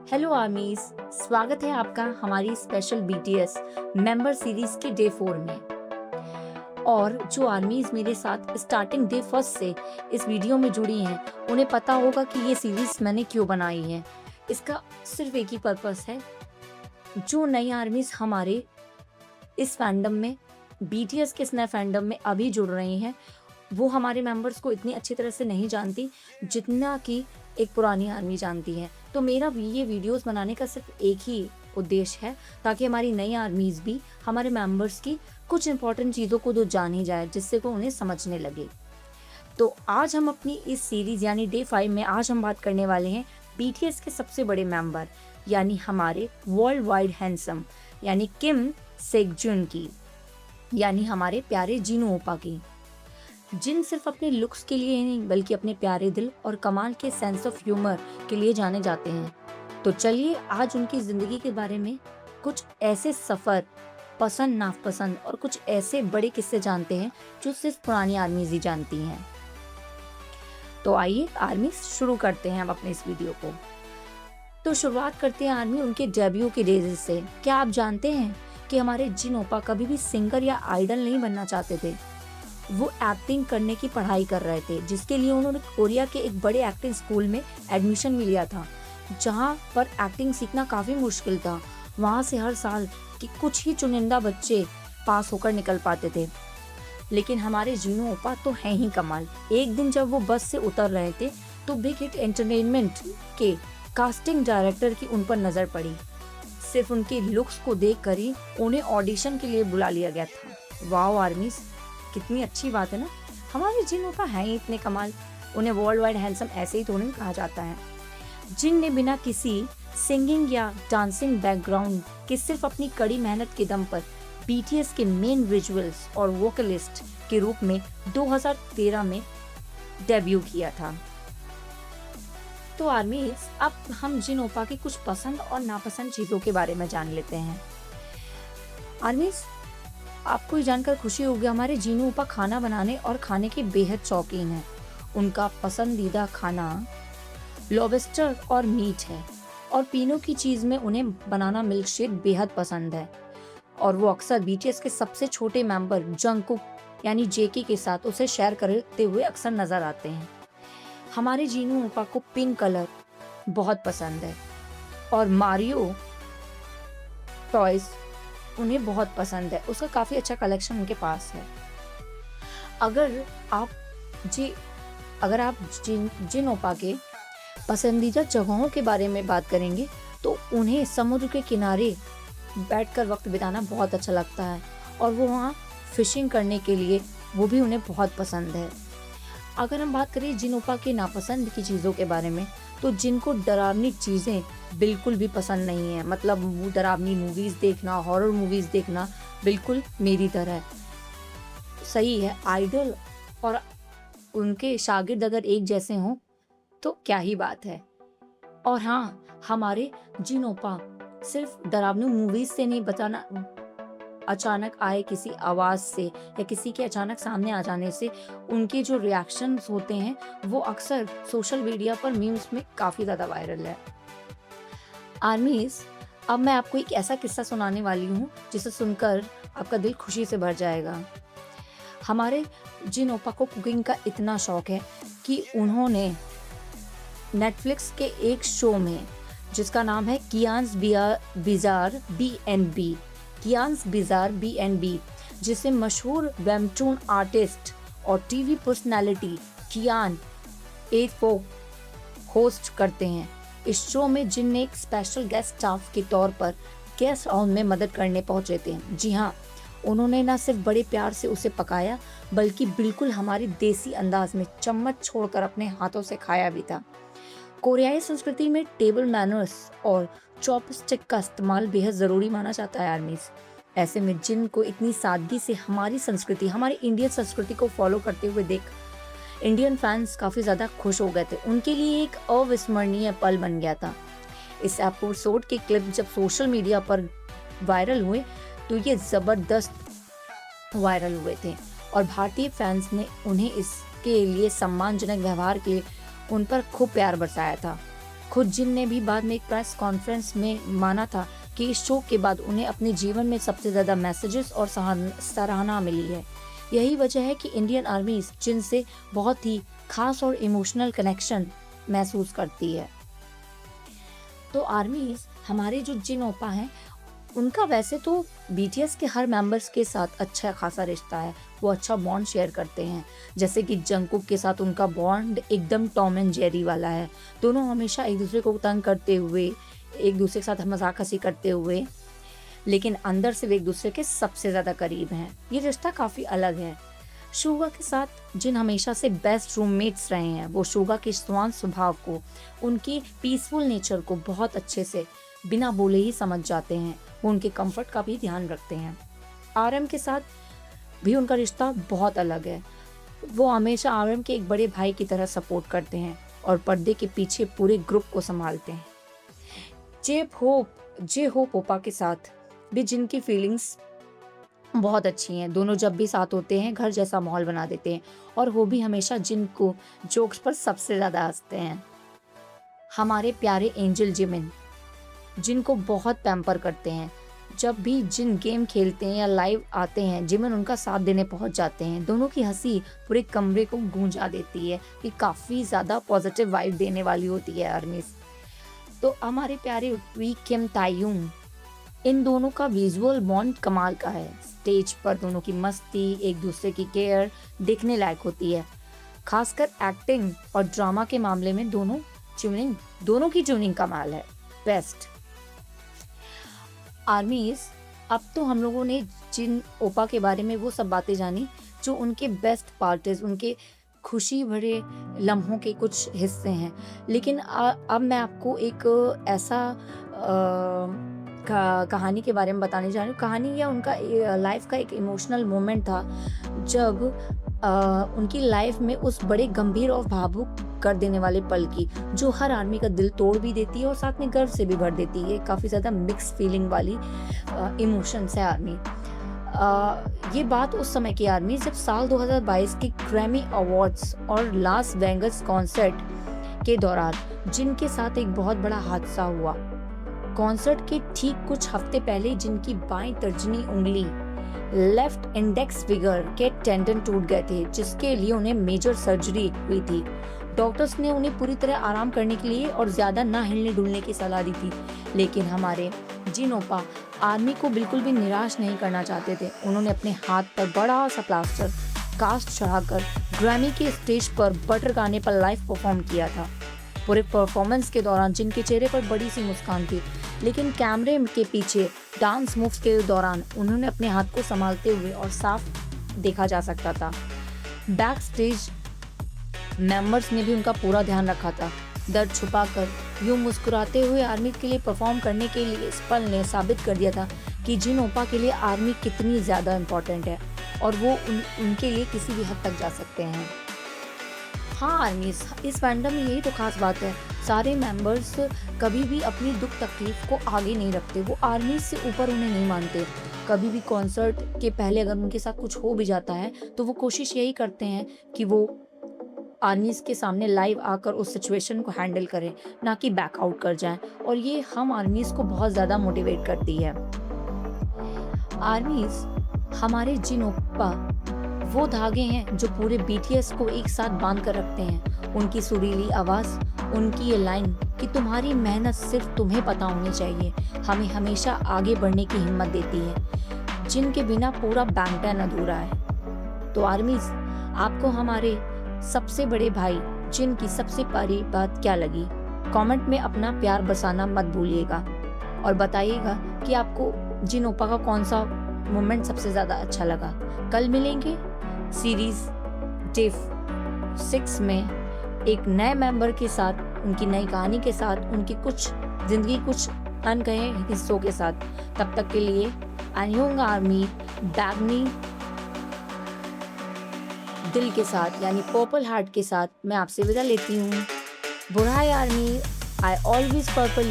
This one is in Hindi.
हेलो आर्मीज, स्वागत है आपका हमारी स्पेशल बीटीएस मेंबर सीरीज के डे 4 में। और जो आर्मीज मेरे साथ स्टार्टिंग डे फर्स्ट से इस वीडियो में जुड़ी हैं, उन्हें पता होगा कि ये सीरीज मैंने क्यों बनाई है। इसका सिर्फ एक ही पर्पस है, जो नई आर्मीज हमारे इस फैंडम में, बीटीएस के इस नए फैंडम में अभी जुड़ रही हैं, वो हमारे मेंबर्स को इतनी अच्छी तरह से नहीं जानती जितना कि एक पुरानी आर्मी जानती है। तो मेरा भी ये वीडियोस बनाने का सिर्फ एक ही उद्देश्य है, ताकि हमारी नई आर्मीज भी हमारे मेंबर्स की कुछ इंपॉर्टेंट चीज़ों को तो जान ही जाए, जिससे को उन्हें समझने लगे। तो आज हम अपनी इस सीरीज यानी डे 5 में आज हम बात करने वाले हैं बीटीएस के सबसे बड़े मेंबर यानी हमारे वर्ल्ड वाइड हैंडसम यानी किम सेकजुन की, यानी हमारे प्यारे जिनू ओपा की, जिन सिर्फ अपने लुक्स के लिए ही नहीं बल्कि अपने प्यारे दिल और कमाल के सेंस ऑफ ह्यूमर के लिए जाने जाते हैं। तो चलिए आज उनकी ज़िंदगी के बारे में कुछ ऐसे सफ़र, पसंद नापसंद और कुछ ऐसे बड़े किस्से जानते हैं जो सिर्फ पुरानी आर्मीज ही जानती हैं। तो आइए आर्मी शुरू करते हैं अब अपने इस वीडियो को। तो शुरुआत करते हैं आर्मी उनके डेब्यू के डेज से। क्या आप जानते हैं कि हमारे जिन ओपा कभी भी सिंगर या आइडल नहीं बनना चाहते थे। वो एक्टिंग करने की पढ़ाई कर रहे थे, जिसके लिए उन्होंने कोरिया के एक बड़े एक्टिंग स्कूल में एडमिशन भी लिया था, जहाँ पर एक्टिंग सीखना काफ़ी मुश्किल था। वहाँ से हर साल के कुछ ही चुनिंदा बच्चे पास होकर निकल पाते थे। लेकिन हमारे जिनू ओपा तो हैं ही कमाल। एक दिन जब वो बस से उतर रहे थे तो बिग हिट एंटरटेनमेंट के कास्टिंग डायरेक्टर की उन पर नज़र पड़ी। सिर्फ उनके लुक्स को देख कर ही उन्हें ऑडिशन के लिए बुला लिया गया था। वाओ आर्मीज, कितनी अच्छी बात है ना। हमारे जिन ओपा हैं ही इतने कमाल, उन्हें वर्ल्ड वाइड हैंडसम ऐसे ही थोड़ी कहा जाता है। जिन ने बिना किसी सिंगिंग या डांसिंग बैकग्राउंड के सिर्फ अपनी कड़ी मेहनत के दम पर बीटीएस के मेन विजुअल्स और वोकलिस्ट के रूप में 2013 में डेब्यू किया था। तो आर्मीज, अब हम जिन ओपा की कुछ पसंद और नापसंद चीज़ों के बारे में जान लेते हैं। आर्मीज, आपको ये जानकर खुशी होगी, हमारे जिनू ओपा खाना बनाने और खाने के बेहद शौकीन हैं। उनका पसंदीदा खाना लॉबस्टर और मीट है, और पीनों की चीज़ में उन्हें बनाना मिल्क शेक बेहद पसंद है। और वो अक्सर बीटीएस के सबसे छोटे मेंबर जंगकुक यानी जेके के साथ उसे शेयर करते हुए अक्सर नजर आते हैं। हमारे जिनू ओपा को पिंक कलर बहुत पसंद है, और मारियो टॉयज उन्हें बहुत पसंद है। उसका काफ़ी अच्छा कलेक्शन उनके पास है। अगर आप जिन ओपा के पसंदीदा जगहों के बारे में बात करेंगे तो उन्हें समुद्र के किनारे बैठकर वक्त बिताना बहुत अच्छा लगता है, और वो वहाँ फिशिंग करने के लिए वो भी उन्हें बहुत पसंद है। अगर हम बात करें जिन ओपा के नापसंद की चीज़ों के बारे में, तो जिनको डरावनी चीज़ें बिल्कुल भी पसंद नहीं है। मतलब वो डरावनी मूवीज़ देखना, हॉरर मूवीज़ देखना बिल्कुल मेरी तरह सही है। आइडल और उनके शागिर्द अगर एक जैसे हों तो क्या ही बात है। और हाँ, हमारे जिन ओपा सिर्फ डरावनी मूवीज़ से नहीं बचाना, अचानक आए किसी आवाज़ से या किसी के अचानक सामने आ जाने से उनके जो रिएक्शंस होते हैं वो अक्सर सोशल मीडिया पर मीम्स में काफ़ी ज़्यादा वायरल है। आर्मीज, अब मैं आपको एक ऐसा किस्सा सुनाने वाली हूँ जिसे सुनकर आपका दिल खुशी से भर जाएगा। हमारे जिन ओपा को कुकिंग का इतना शौक है कि उन्होंने नेटफ्लिक्स के एक शो में, जिसका नाम है कियांस बिजार B&B, कियांस बिजार B&B, जिसे मशहूर वेबटून आर्टिस्ट और टीवी पर्सनालिटी कियान A4 होस्ट करते हैं। इस शो में जिन ने एक स्पेशल गेस्ट स्टाफ के तौर पर गेस्ट हाउस में मदद करने पहुंचे थे। जी हाँ, उन्होंने न सिर्फ बड़े प्यार से उसे पकाया, बल्कि बिल्कुल हमारी देसी अंदाज में चम्मच छोड़कर अपने हाथों से खाया भी था। कोरियाई संस्कृति में टेबल मैनर्स और चॉपस्टिक का इस्तेमाल बेहद ज़रूरी माना जाता है आर्मीज। ऐसे में जिन को इतनी सादगी से हमारी संस्कृति, हमारी इंडियन संस्कृति को फॉलो करते हुए देख इंडियन फैंस काफ़ी ज़्यादा खुश हो गए थे। उनके लिए एक अविस्मरणीय पल बन गया था। इस एपिसोड के क्लिप जब सोशल मीडिया पर वायरल हुए तो ये ज़बरदस्त वायरल हुए थे, और भारतीय फैंस ने उन्हें इसके लिए सम्मानजनक व्यवहार के उन पर खूब प्यार बरसाया था। खुद जिन ने भी बाद में एक प्रेस कॉन्फ्रेंस में माना था कि इस शो के बाद उन्हें अपने जीवन में सबसे ज़्यादा मैसेजेस और सराहना मिली है। यही वजह है कि इंडियन आर्मी जिन से बहुत ही खास और इमोशनल कनेक्शन महसूस करती है। तो आर्मीज हमारे जो जिन ओपा हैं उनका वैसे तो बीटीएस के हर मेंबर्स के साथ अच्छा खासा रिश्ता है, वो अच्छा बॉन्ड शेयर करते हैं। जैसे कि जंगकुक के साथ उनका बॉन्ड एकदम टॉम एंड जेरी वाला है। दोनों हमेशा एक दूसरे को तंग करते हुए, एक दूसरे के साथ मजाक हंसी करते हुए, लेकिन अंदर से वे एक दूसरे के सबसे ज़्यादा करीब हैं। ये रिश्ता काफ़ी अलग है। शुगा के साथ जिन हमेशा से बेस्ट रूममेट्स रहे हैं, वो शुगा के स्वान स्वभाव को, उनकी पीसफुल नेचर को बहुत अच्छे से बिना बोले ही समझ जाते हैं। वो उनके कंफर्ट का भी ध्यान रखते हैं। आरएम के साथ भी उनका रिश्ता बहुत अलग है। वो हमेशा आरएम के एक बड़े भाई की तरह सपोर्ट करते हैं और पर्दे के पीछे पूरे ग्रुप को संभालते हैं। जे होप ओपा के साथ भी जिनकी फीलिंग्स बहुत अच्छी हैं। दोनों जब भी साथ होते हैं घर जैसा माहौल बना देते हैं और वो भी हमेशा जिन को जोक्स पर सबसे ज़्यादा हंसते हैं। हमारे प्यारे एंजल जिमिन जिनको बहुत पैम्पर करते हैं। जब भी जिन गेम खेलते हैं या लाइव आते हैं, जिमिन उनका साथ देने पहुंच जाते हैं। दोनों की हंसी पूरे कमरे को गूंजा देती है कि काफ़ी ज़्यादा पॉजिटिव वाइब देने वाली होती है आर्मीज। तो हमारे प्यारे वी किम तायुंग, इन दोनों का विजुअल बॉन्ड कमाल का है। स्टेज पर दोनों की मस्ती, एक दूसरे की केयर देखने लायक होती है। खासकर एक्टिंग और ड्रामा के मामले में दोनों की ट्यूनिंग कमाल है, बेस्ट। आर्मीज, अब तो हम लोगों ने जिन ओपा के बारे में वो सब बातें जानी जो उनके बेस्ट पार्ट, उनके खुशी भरे लम्हों के कुछ हिस्से हैं। लेकिन अब मैं आपको एक ऐसा कहानी के बारे में बताने जा रही हूँ। कहानी या उनका लाइफ का एक इमोशनल मोमेंट था जब उनकी लाइफ में उस बड़े गंभीर और भावुक कर देने वाले पल की, जो हर आर्मी का दिल तोड़ भी देती है और साथ में गर्व से भी भर देती है। काफ़ी ज़्यादा मिक्स फीलिंग वाली इमोशंस है आर्मी। ये बात उस समय की आर्मी जब साल 2022 के ग्रैमी अवार्ड्स और लास वेगास कॉन्सर्ट के दौरान जिनके साथ एक बहुत बड़ा हादसा हुआ। कॉन्सर्ट के ठीक कुछ हफ्ते पहले जिनकी बाईं तर्जनी उंगली, लेफ्ट इंडेक्स फिंगर के टेंडन टूट गए थे, जिसके लिए उन्हें मेजर सर्जरी हुई थी। डॉक्टर्स ने उन्हें पूरी तरह आराम करने के लिए और ज़्यादा ना हिलने डुलने की सलाह दी थी। लेकिन हमारे जिन ओपा आर्मी को बिल्कुल भी निराश नहीं करना चाहते थे। उन्होंने अपने हाथ पर बड़ा सा प्लास्टर कास्ट चढ़ाकर ग्रैमी के स्टेज पर बटर गाने पर लाइव परफॉर्म किया था। पूरे परफॉर्मेंस के दौरान जिनके चेहरे पर बड़ी सी मुस्कान थी, लेकिन कैमरे के पीछे डांस मूव्स के दौरान उन्होंने अपने हाथ को संभालते हुए और साफ देखा जा सकता था। बैक स्टेज मेंबर्स ने भी उनका पूरा ध्यान रखा था। दर्द छुपाकर यूं मुस्कुराते हुए आर्मी के लिए परफॉर्म करने के लिए इस पल ने साबित कर दिया था कि जिन ओपा के लिए आर्मी कितनी ज़्यादा इम्पोर्टेंट है और वो उनके लिए किसी भी हद तक जा सकते हैं। हाँ आर्मीज, इस फैंडम में यही तो खास बात है। सारे मेंबर्स कभी भी अपनी दुख तकलीफ को आगे नहीं रखते। वो आर्मी से ऊपर उन्हें नहीं मानते। कभी भी कॉन्सर्ट के पहले अगर उनके साथ कुछ हो भी जाता है तो वो कोशिश यही करते हैं कि वो आर्मीज के सामने लाइव आकर उस सिचुएशन को हैंडल करें, ना कि बैकआउट कर जाएं। और ये हम आर्मीज को बहुत ज़्यादा मोटिवेट करती है। आर्मीज हमारे जिन ओपा वो धागे हैं जो पूरे बीटीएस को एक साथ बांध कर रखते हैं। उनकी सुरीली आवाज़, उनकी ये लाइन कि तुम्हारी मेहनत सिर्फ तुम्हें पता होनी चाहिए, हमें हमेशा आगे बढ़ने की हिम्मत देती है, जिनके बिना पूरा बैंगटन अधूरा है। तो आर्मीज, आपको हमारे सबसे बड़े भाई जिन की सबसे प्यारी बात क्या लगी? कमेंट में अपना प्यार बरसाना मत भूलिएगा और बताइएगा कि आपको जिन ओपा का कौन सा मोमेंट सबसे ज़्यादा अच्छा लगा। कल मिलेंगे सीरीज डे 6 में एक नए मेंबर के साथ, उनकी नई कहानी के साथ, उनकी कुछ जिंदगी कुछ अनकहे हिस्सों के साथ। तब तक के लिए अनयोंग आर्मी बैगनी दिल के साथ यानी पर्पल हार्ट के साथ मैं आपसे विदा लेती हूँ। बुराई आर्मी, आई ऑलवेज पर्पल